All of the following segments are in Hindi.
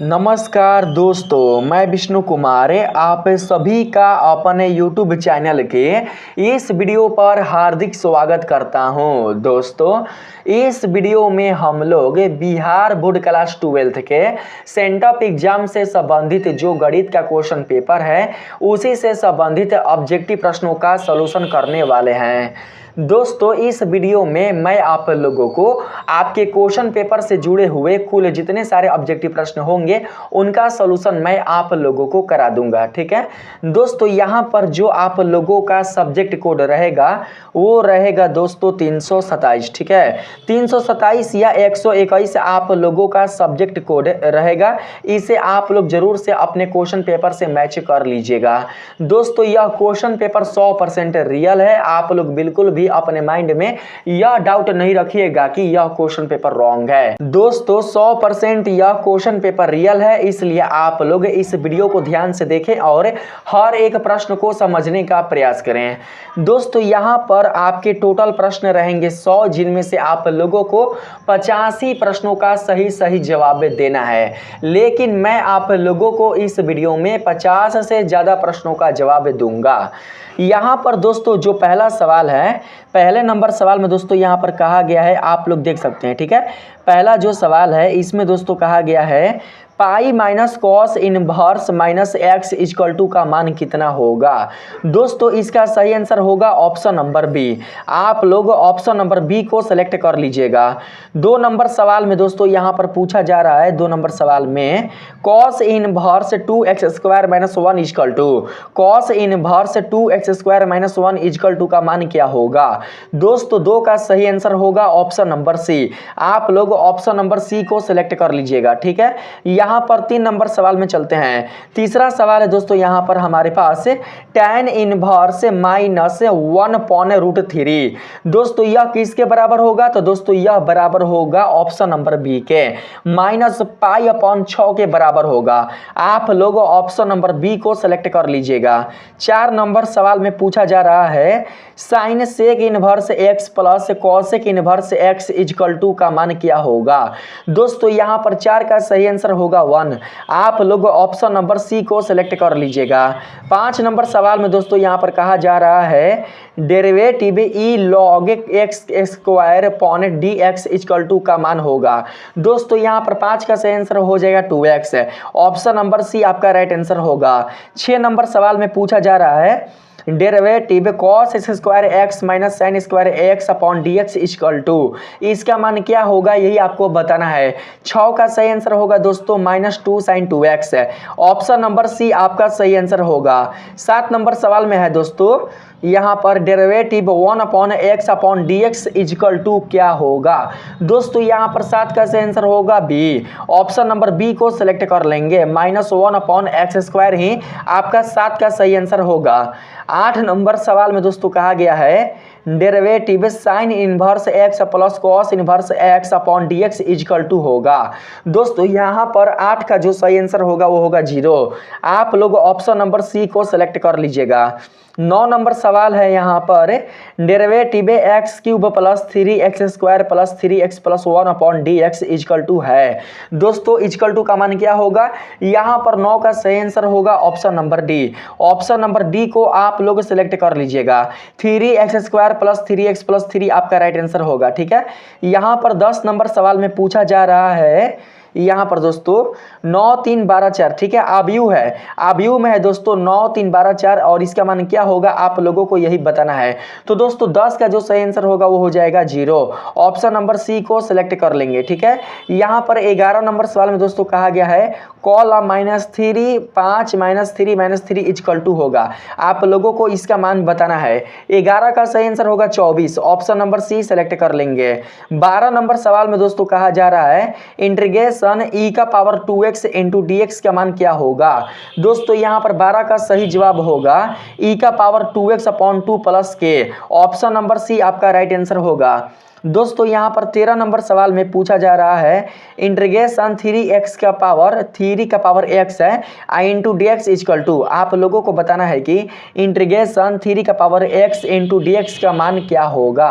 नमस्कार दोस्तों, मैं विष्णु कुमार आप सभी का अपने YouTube चैनल के इस वीडियो पर हार्दिक स्वागत करता हूं। दोस्तों, इस वीडियो में हम लोग बिहार बोर्ड क्लास 12 के सेंटअप एग्जाम से संबंधित जो गणित का क्वेश्चन पेपर है उसी से संबंधित ऑब्जेक्टिव प्रश्नों का सलूशन करने वाले हैं। दोस्तों, इस वीडियो में मैं आप लोगों को आपके क्वेश्चन पेपर से जुड़े हुए कुल जितने सारे ऑब्जेक्टिव प्रश्न होंगे उनका सलूशन मैं आप लोगों को करा दूंगा। ठीक है दोस्तों, यहाँ पर जो आप लोगों का सब्जेक्ट कोड रहेगा वो रहेगा दोस्तों 327। ठीक है, 327 या 121 आप लोगों का सब्जेक्ट कोड रहेगा। इसे आप लोग जरूर से अपने क्वेश्चन पेपर से मैच कर लीजिएगा। दोस्तों, यह क्वेश्चन पेपर 100% रियल है। आप लोग बिल्कुल भी अपने माइंड में यह डाउट नहीं रखिएगा कि यह क्वेश्चन पेपर रॉन्ग है। दोस्तों, 100% यह क्वेश्चन पेपर रियल है, इसलिए आप लोग इस वीडियो को ध्यान से देखें और हर एक प्रश्न को समझने का प्रयास करें। दोस्तों, यहाँ पर आपके टोटल प्रश्न रहेंगे 100, जिनमें से आप लोगों को 85 प्रश्नों का सही जवाब देना है। लेकिन मैं आप लोगों को इस वीडियो में 50 से ज्यादा प्रश्नों का जवाब दूंगा। यहाँ पर दोस्तों जो पहला सवाल है, पहले नंबर सवाल में दोस्तों यहाँ पर कहा गया है, आप लोग देख सकते हैं। ठीक है, पहला जो सवाल है इसमें दोस्तों कहा गया है pi minus cos inverse minus x equal to का मान कितना होगा। दोस्तों, इसका सही आंसर होगा ऑप्शन नंबर बी। आप लोग ऑप्शन नंबर बी को सेलेक्ट कर लीजिएगा। 2 नंबर सवाल में दोस्तों यहाँ पर पूछा जा रहा है, 2 नंबर सवाल में cos inverse 2x square minus 1 equal to cos inverse 2x square minus 1 equal to का मान क्या होगा। दोस्तों, 2 का सही आंसर होगा ऑप्शन नंबर सी। आप लोग ऑप्शन नंबर सी को सिलेक्ट कर लीजिएगा। ठीक है, यहाँ पर 3 नंबर सवाल में चलते हैं। तीसरा सवाल है दोस्तों यहाँ पर हमारे पास tan इनवर्स माइनस 1/√3। दोस्तों, यह किसके बराबर होगा, तो दोस्तों यह बराबर होगा ऑप्शन नंबर बी के, माइनस पाई/6 के बराबर होगा। आप लोग ऑप्शन नंबर बी को सेलेक्ट कर लीजिएगा। 4 नंबर सवाल में पूछा जा रहा है sine sec inverse x plus cosec inverse x equal to का मान क्या होगा। दोस्तों, यहाँ पर 4 का सही आंसर होगा 1। आप लोग ऑप्शन नंबर सी को सिलेक्ट कर लीजिएगा। 5 नंबर सवाल में दोस्तों यहाँ पर कहा जा रहा है derivative e log x square upon d x equal to का मान होगा। दोस्तों, यहाँ पर 5 का सही आंसर हो जाएगा 2x। ऑप्शन नंबर सी आपका राइट आंसर होगा। 6 नंबर सवाल में पूछा जा रहा है derivative cos x square x minus sine square x upon d x equal to, इसका मान क्या होगा यही आपको बताना है। 6 का सही आंसर होगा दोस्तों -2 sin 2x। Option number c आपका सही आंसर होगा। 7 नंबर सवाल में है दोस्तों यहाँ पर derivative 1/x upon d x equal to क्या होगा। दोस्तों, यहाँ पर 7 का सही आंसर होगा बी। ऑप्शन नंबर बी को सिलेक्ट कर लेंगे, -1/x स्क्वायर ही आपका 7 का सही आंसर होगा। 8 नंबर सवाल में दोस्तों कहा गया है derivative sine inverse x plus cos inverse x upon d x equal to होगा। दोस्तों, यहाँ पर 8 का जो सही आंसर होगा वो होगा 0। आप लोग ऑप्शन नंबर सी को सिलेक्ट कर लीजिएगा। 9 नंबर सवाल है यहाँ पर derivative x cube plus 3x square plus 3x plus 1 upon d x equal to है। दोस्तों, इक्वल टू का मान क्या होगा, यहाँ पर 9 का सही आंसर होगा option number D. Option number D को आप लोग सिलेक्ट कर लीजिएगा। 3x square plus 3x plus 3 आपका राइट आंसर होगा। ठीक है, यहाँ पर 10 नंबर सवाल में पूछा जा रहा है यहाँ पर दोस्तों 9 3 12 4। ठीक है, आव्यूह है, आव्यूह में है दोस्तों 9 3 12 4 और इसका मान क्या होगा आप लोगों को यही बताना है। तो दोस्तों 10 का जो सही आंसर होगा वो हो जाएगा 0। ऑप्शन नंबर सी को सिलेक्ट कर लेंगे। ठीक है, यहाँ पर 11 नंबर सवाल में दोस्तों कहा गया है कॉल -3 5 -3 -3 इक्वल टू होगा। आप लोगों को इसका मान बताना है। 11 का सही आंसर होगा 24। ऑप्शन नंबर सी सेलेक्ट कर लेंगे। 12 नंबर सवाल में दोस्तों कहा जा रहा है इंटीग्रेशन e का power 2x into d x का मान क्या होगा। दोस्तों, यहाँ पर 12 का सही जवाब होगा e का power 2x upon 2 plus k. Option number c आपका राइट आंसर होगा। दोस्तों यहाँ पर 13 नंबर सवाल में पूछा जा रहा है इंटीग्रेशन 3x का पावर 3 का पावर x है I into d x equal to. आप लोगों को बताना है कि इंटीग्रेशन 3 का power x into d x का मान क्या होगा।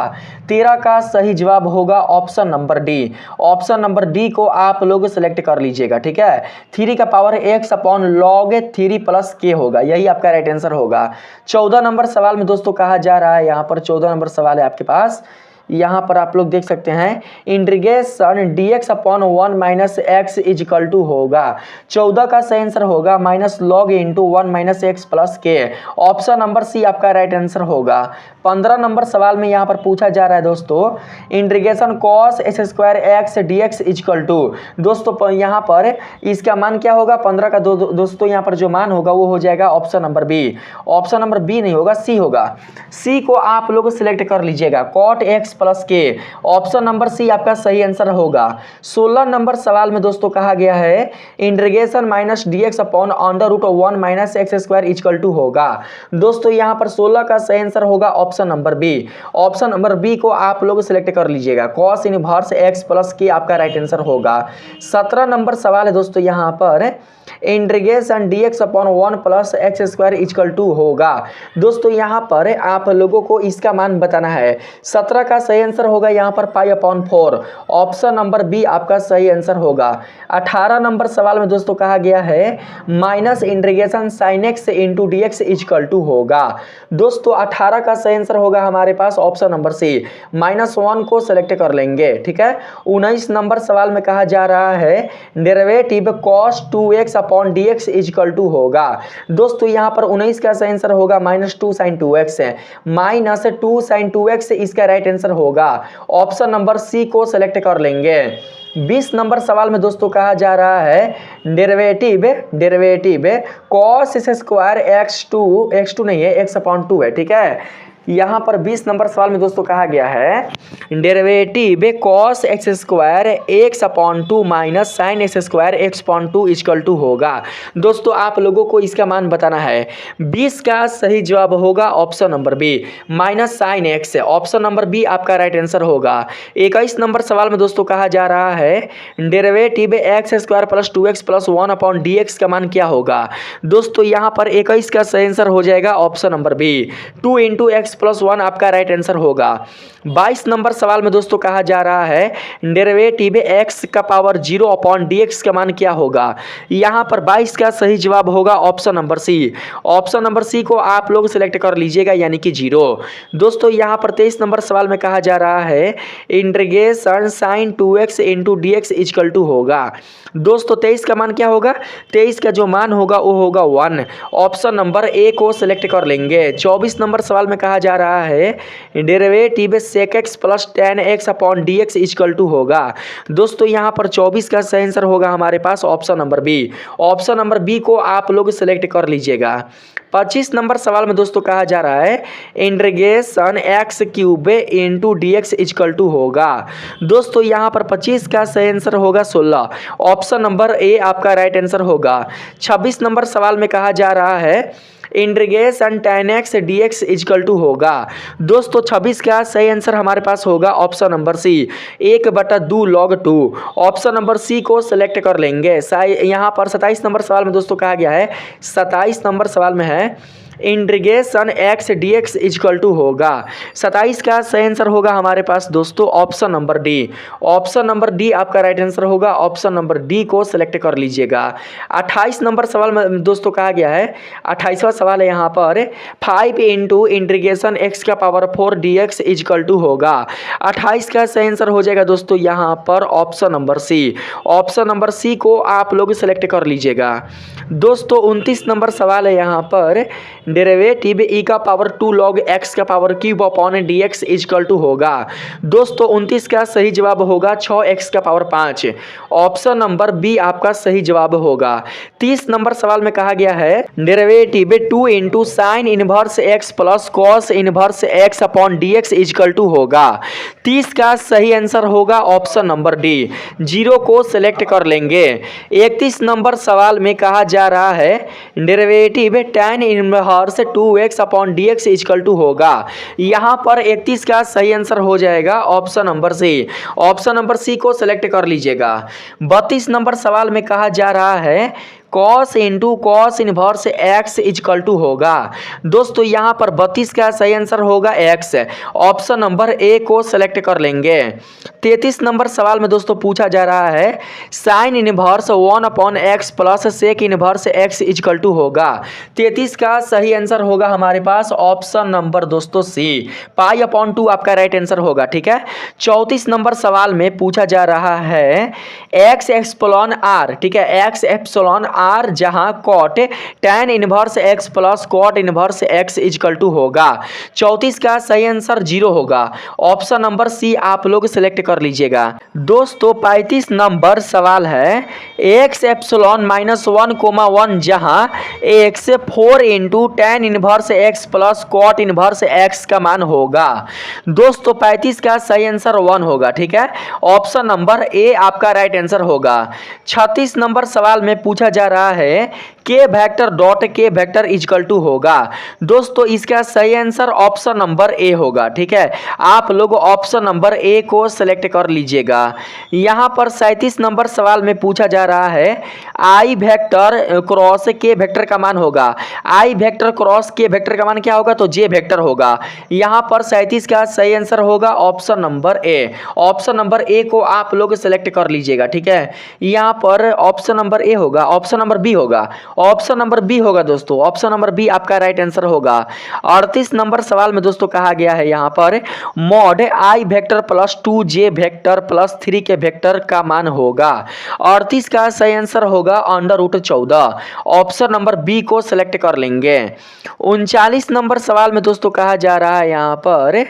13 का सही जवाब होगा option number D. Option number D को आप लोग सेलेक्ट कर लीजिएगा, ठीक है। 3 का power x upon log 3 plus k होगा, यही आपका राइट आंसर होगा। 14 नंबर सवाल में दोस्तों कहा जा रहा है, यहाँ पर 14 नंबर सवाल है आपके पास। यहाँ पर आप लोग देख सकते हैं integration dx upon 1 minus x equal to होगा। 14 का सही आंसर होगा minus log into 1 minus x plus k. Option number c आपका राइट आंसर होगा। 15 नंबर सवाल में यहाँ पर पूछा जा रहा है दोस्तों integration cos s square x d x equal to. दोस्तों यहाँ पर इसका मान क्या होगा, 15 का दोस्तों यहाँ पर जो मान होगा वो हो जाएगा option number B. Option number B नहीं होगा, सी होगा। सी को आप लोग सिलेक्ट कर लीजिएगा, cot x plus k. Option number c आपका सही आंसर होगा। 16 नंबर सवाल में दोस्तों कहा गया है integration minus dx upon under root 1 minus x square equal to होगा। दोस्तों यहाँ पर 16 का सही आंसर होगा option number B. Option number B को आप लोग सिलेक्ट कर लीजिएगा, कॉस इनवर्स एक्स प्लस के आपका राइट आंसर होगा। 17 नंबर सवाल है दोस्तों यहाँ पर integration dx upon 1 plus x square equal to होगा। दोस्तों यहाँ पर आप लोगों को इसका मान बताना है। 17 का सही आंसर होगा यहाँ पर pi upon 4। Option number b आपका सही आंसर होगा। 18 नंबर सवाल में दोस्तों कहा गया है minus integration sine x into d x equal to होगा। दोस्तों 18 का सही आंसर होगा हमारे पास ऑप्शन नंबर सी, -1 को सेलेक्ट कर लेंगे, ठीक है। 19 नंबर सवाल में कहा जा रहा है derivative cos 2x upon d x equal to होगा। दोस्तों यहाँ पर 19 का सही आंसर होगा -2 साइन 2x है, -2 साइन 2x इसका राइट आंसर होगा। ऑप्शन नंबर सी को सेलेक्ट कर लेंगे। 20 नंबर सवाल में दोस्तों कहा जा रहा है डेरिवेटिव कॉस स्क्वायर x2 नहीं है, x अपॉन 2 है, ठीक है। यहाँ पर 20 नंबर सवाल में दोस्तों कहा गया है derivative cos x square x upon 2 minus sine x square x upon 2 equal to होगा। दोस्तों आप लोगों को इसका मान बताना है। 20 का सही जवाब होगा option number b, minus sine x. Option number b आपका राइट आंसर होगा। 21 नंबर सवाल में दोस्तों कहा जा रहा है derivative x square plus 2x plus 1 upon d x का मान क्या होगा। दोस्तों यहाँ पर 21 का सही आंसर हो जाएगा option number b, 2 into x plus 1 आपका राइट आंसर होगा। 22 नंबर सवाल में दोस्तों कहा जा रहा है डेरिवेटिव x का पावर 0 अपॉन dx का मान क्या होगा। यहाँ पर 22 का सही जवाब होगा option number c. Option number c को आप लोग सिलेक्ट कर लीजिएगा, यानी कि 0। दोस्तों यहाँ पर 23 नंबर सवाल में कहा जा रहा है integration sine 2x into d x equal to होगा। दोस्तों 23 का मान क्या होगा, 23 का जो मान होगा वो होगा 1। ऑप्शन नंबर ए को सिलेक्ट कर लेंगे। 24 नंबर सवाल में कहा जा रहा है derivative sec x plus tan x upon d x equal to होगा। दोस्तों यहाँ पर 24 का सही आंसर होगा हमारे पास option number B. Option number B को आप लोग सिलेक्ट कर लीजिएगा। 25 नंबर सवाल में दोस्तों कहा जा रहा है integration x cube into d x equal to होगा। दोस्तों यहाँ पर 25 का सही आंसर होगा 16। ऑप्शन नंबर ए आपका राइट आंसर होगा। 26 नंबर सवाल में कहा जा रहा है integration tan x dx equal to होगा। दोस्तों 26 का सही आंसर हमारे पास होगा option number c, 1/2 log 2। Option number c को सिलेक्ट कर लेंगे। यहाँ पर 27 नंबर सवाल में दोस्तों कहा गया है, 27 नंबर सवाल में है integration x dx equal to होगा। 27 का सही आंसर होगा हमारे पास दोस्तों option number D. Option number d आपका राइट आंसर होगा। ऑप्शन नंबर डी को सिलेक्ट कर लीजिएगा। 28 नंबर सवाल में दोस्तों कहा गया है, 28वां सवाल है यहाँ पर 5 इंटू इंटीग्रेशन एक्स का पावर 4 dx इक्वल टू होगा। 28 का सही आंसर हो जाएगा दोस्तों यहाँ पर option number c. Option number c को आप लोग सिलेक्ट कर लीजिएगा। दोस्तों 29 नंबर सवाल है यहाँ पर डेरिवेटिव e का पावर 2 log x का power cube upon dx equal to होगा। दोस्तों 29 का सही जवाब होगा 6x का पावर 5। ऑप्शन नंबर बी आपका सही जवाब होगा। 30 नंबर सवाल में कहा गया है derivative 2 into sine inverse x plus cos inverse x upon dx equal to होगा। 30 का सही आंसर होगा ऑप्शन नंबर डी, 0 को सिलेक्ट कर लेंगे। 31 नंबर सवाल में कहा जा रहा है derivative tan inverse inverse 2x upon dx equal to होगा। यहाँ पर 31 का सही आंसर हो जाएगा option number c. Option number c को सिलेक्ट कर लीजिएगा। 32 नंबर सवाल में कहा जा रहा है cos into cos inverse x equal to होगा। दोस्तों यहाँ पर 32 का सही आंसर होगा एक्स। ऑप्शन नंबर ए को सिलेक्ट कर लेंगे। 33 नंबर सवाल में दोस्तों पूछा जा रहा है sine inverse 1 upon x plus sec inverse x equal to होगा। 33 का सही आंसर होगा हमारे पास ऑप्शन नंबर दोस्तों सी, पाई अपॉन 2 आपका राइट आंसर होगा। ठीक है। 34 नंबर सवाल में पूछा जा रहा है एक्स एप्सिलॉन आर। ठीक है, एक्स एप्सिलॉन आर जहां cot tan inverse x plus cot inverse x equal to होगा। 34 का सही आंसर 0 होगा। ऑप्शन नंबर सी आप लोग सिलेक्ट कर लीजिएगा। दोस्तों 35 नंबर सवाल है एक्स एप्सिलॉन माइनस 1,1 जहां x 4 into tan inverse x plus cot inverse x का मान होगा। दोस्तों 35 का सही आंसर 1 होगा। ठीक है, ऑप्शन नंबर ए आपका राइट आंसर होगा। 36 नंबर सवाल में पूछा जा रहा है के वेक्टर डॉट के वेक्टर इक्वल टू होगा। दोस्तों इसका सही आंसर ऑप्शन नंबर ए होगा। ठीक है, आप लोग ऑप्शन नंबर ए को सिलेक्ट कर लीजिएगा। यहां पर 37 नंबर सवाल में पूछा जा रहा है आई वेक्टर क्रॉस के वेक्टर का मान होगा। आई वेक्टर क्रॉस के वेक्टर का मान क्या होगा, तो जे वेक्टर होगा। यहां पर 37 का सही आंसर होगा option number A. Option number A को आप लोग सिलेक्ट कर लीजिएगा। ठीक है, यहां पर ऑप्शन नंबर ए होगा, ऑप्शन नंबर बी होगा, ऑप्शन नंबर बी होगा दोस्तों। ऑप्शन नंबर बी आपका राइट आंसर होगा। 38 नंबर सवाल में दोस्तों कहा गया है यहां पर मॉड आई vector plus 2j vector plus 3 के वेक्टर का मान होगा। 38 का सही आंसर होगा √14। ऑप्शन नंबर बी को सिलेक्ट कर लेंगे। 39 नंबर सवाल में दोस्तों कहा जा रहा है यहां पर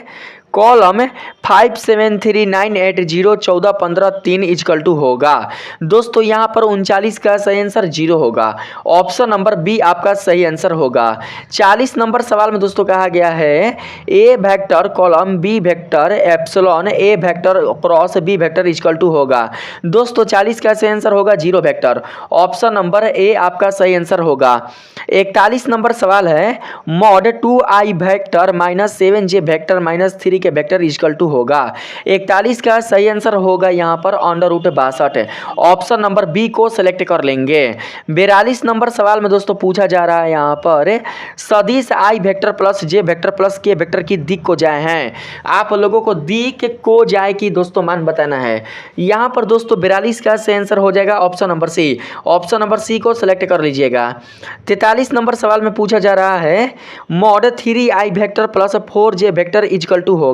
कॉलम 573980143 इक्वल टू होगा। दोस्तों यहां पर 39 का सही आंसर 0 होगा। ऑप्शन नंबर बी आपका सही आंसर होगा। 40 नंबर सवाल में दोस्तों कहा गया है A vector column B vector epsilon A vector cross B vector equal to होगा। दोस्तों 40 का सही आंसर होगा 0 वेक्टर। ऑप्शन नंबर ए आपका सही आंसर होगा। 41 नंबर सवाल है mod 2i vector minus 7j vector minus 3 के वेक्टर इक्वल टू होगा। 41 का सही आंसर होगा यहां पर √62। ऑप्शन नंबर बी को सिलेक्ट कर लेंगे। 42 नंबर सवाल में दोस्तों पूछा जा रहा है यहां पर सदिश आई वेक्टर प्लस जे वेक्टर प्लस के वेक्टर की दिक को जाए हैं। आप लोगों को दिक को जाए की दोस्तों मान बताना है। यहां पर दोस्तों 42 का सही आंसर हो जाएगा option number c. Option number c को सिलेक्ट कर लीजिएगा। 43 नंबर सवाल में पूछा जा रहा है mod 3i vector plus 4j vector equal to होगा।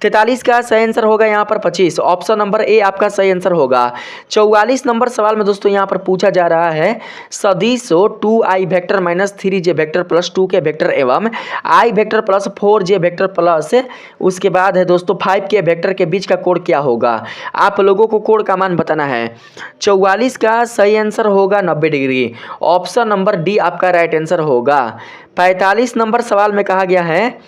43 का सही आंसर होगा यहां पर 25। ऑप्शन नंबर ए आपका सही आंसर होगा। 44 नंबर सवाल में दोस्तों यहां पर पूछा जा रहा है सदिश 2i vector minus 3j vector plus 2 के वेक्टर एवं i vector plus 4j vector plus उसके बाद है दोस्तों 5 के वेक्टर के बीच का कोण क्या होगा। आप लोगों को कोण का मान बताना है। 44 का सही आंसर होगा 90 डिग्री। ऑप्शन नंबर डी आपका राइट आंसर होगा। 45 नंबर सवाल में कहा गया है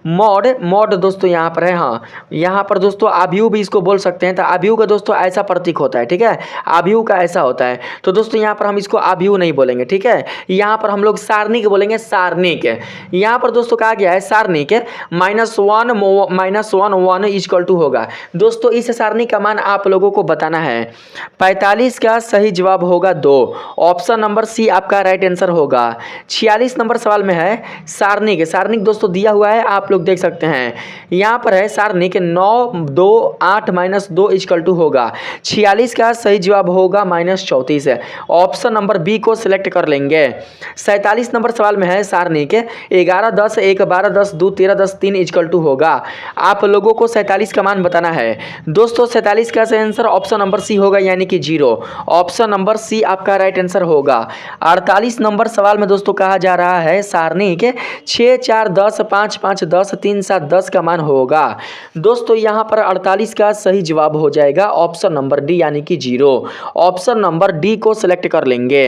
मॉड दोस्तों यहाँ पर है, हाँ यहाँ पर दोस्तों आव्यूह भी इसको बोल सकते हैं। तो आव्यूह का दोस्तों ऐसा प्रतीक होता है। ठीक है, आव्यूह का ऐसा होता है। तो दोस्तों यहाँ पर हम इसको आव्यूह नहीं बोलेंगे। ठीक है, यहाँ पर हम लोग सारणिक बोलेंगे, सारणिक। यहाँ पर दोस्तों कहा गया है सारणिक -1 इक्वल टू होगा। दोस्तों इस सारणी का मान आप लोगों को बताना है। 45 का सही जवाब होगा 2। ऑप्शन नंबर सी आपका राइट आंसर होगा। 46 नंबर सवाल में है सारणिक। सारणिक दोस्तों दिया हुआ है, आप लोग देख सकते हैं यहां पर है सारणिक 9 2 8 -2 इक्वल टू होगा। 46 का सही जवाब होगा -34। ऑप्शन नंबर बी को सिलेक्ट कर लेंगे। 47 नंबर सवाल में है सारणिक 11 10 1 12 10 2 13 10 3 इक्वल टू होगा। आप लोगों को 47 का मान बताना है। दोस्तों 47 का सही आंसर ऑप्शन नंबर सी होगा यानी कि 0। ऑप्शन नंबर सी आपका राइट आंसर होगा। 48 नंबर सवाल में दोस्तों कहा जा रहा है सारणिक 6 4 10 5 5 10 10, 3 7 10 का मान होगा। दोस्तों यहाँ पर 48 का सही जवाब हो जाएगा ऑप्शन नंबर डी यानी कि 0। ऑप्शन नंबर डी को सिलेक्ट कर लेंगे।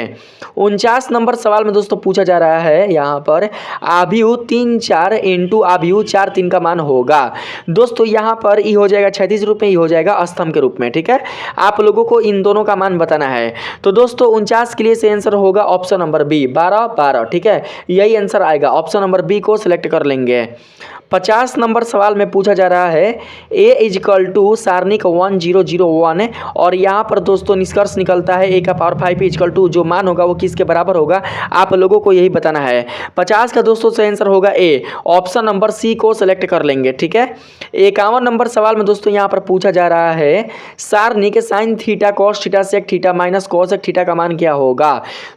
49 नंबर सवाल में दोस्तों पूछा जा रहा है यहाँ पर आव्यूह 3 4 इंटू आव्यूह 4 3 का मान होगा। दोस्तों यहाँ पर ई हो जाएगा 36 रूप में, ई हो जाएगा स्तंभ के रूप में। ठीक है, आप लोगों को इन दोनों का मान बताना है। तो दोस्तों 49 के लिए से आंसर होगा ऑप्शन नंबर बी 12 12। ठीक है, यही आंसर आएगा, ऑप्शन नंबर बी को सिलेक्ट कर लेंगे। 50 नंबर सवाल में पूछा जा रहा है a इजकल टू सारणिक 1 0 0 1 और यहाँ पर दोस्तों निष्कर्ष निकलता है a का पावर 5 इजकल टू जो मान होगा वो किसके बराबर होगा, आप लोगों को यही बताना है। 50 का दोस्तों सही आंसर होगा ए, ऑप्शन नंबर सी को सिलेक्ट कर लेंगे। ठीक है, 51 नंबर सवाल में दोस्तों यहाँ पर पूछा जा रहा है सारणिक sine theta cos theta sec theta minus cos theta का मान क्या होगा।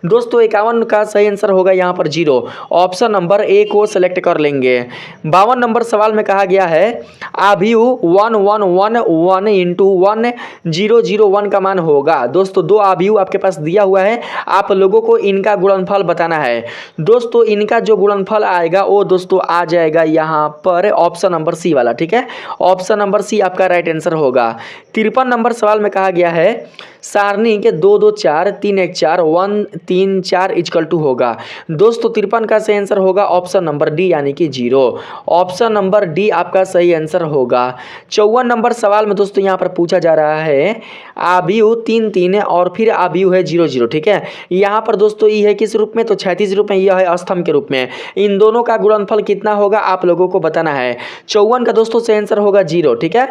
दोस्तों 51 का सही आंसर होगा यहाँ पर 0, ऑप्शन नंबर ए को सिलेक्ट कर लेंगे। 52 नंबर सवाल में कहा गया है आव्यूह 1 1 1 1 इंटू 1 0 0 1 का मान होगा। दोस्तों दो आव्यूह आपके पास दिया हुआ है, आप लोगों को इनका गुणनफल बताना है। दोस्तों इनका जो गुणनफल आएगा वो दोस्तों आ जाएगा यहाँ पर ऑप्शन नंबर सी वाला। ठीक है, ऑप्शन नंबर सी आपका राइट आंसर होगा। 53 नंबर सवाल में कहा गया है सारणी के 2 2 4 3 1 4 1 3 4 इजकल टू होगा। दोस्तों 53 का सही आंसर होगा ऑप्शन नंबर डी यानी कि 0, ऑप्शन नंबर डी आपका सही आंसर होगा। 54 नंबर सवाल में दोस्तों यहाँ पर पूछा जा रहा है आव्यूह 3 3 और फिर आव्यूह है 0 0। ठीक है, यहाँ पर दोस्तों ये है किस रूप में, तो 36 रूप में, यह है स्तंभ के रूप में। इन दोनों का गुणनफल कितना होगा आप लोगों को बताना है। 54 का दोस्तों सही आंसर होगा 0। ठीक है,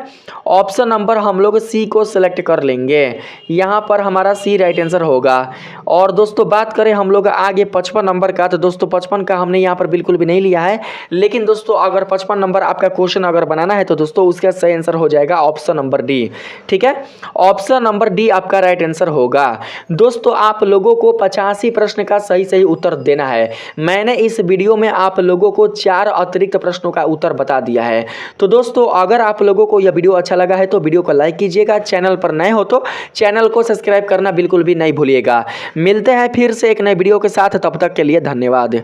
ऑप्शन नंबर हम लोग सी को सिलेक्ट कर लेंगे, यहाँ पर हमारा सी राइट आंसर होगा। और दोस्तों बात करें हम लोग आगे 55 नंबर का, तो दोस्तों 55 का हमने यहाँ पर बिल्कुल भी नहीं लिया है, लेकिन दोस्तों अगर 55 नंबर आपका क्वेश्चन अगर बनाना है तो दोस्तों उसका सही आंसर हो जाएगा ऑप्शन नंबर डी। ठीक है, ऑप्शन नंबर डी आपका राइट आंसर होगा। दोस्तों आप लोगों को 85 प्रश्न का सही सही उत्तर देना है। मैंने इस वीडियो में आप लोगों को 4 अतिरिक्त प्रश्नों का उत्तर बता दिया है। तो दोस्तों अगर आप लोगों को यह वीडियो अच्छा लगा है तो वीडियो को लाइक कीजिएगा, चैनल पर नए हो तो चैनल को सब्सक्राइब करना बिल्कुल भी नहीं भूलिएगा। मिलते हैं फिर से एक नए वीडियो के साथ, तब तक के लिए धन्यवाद।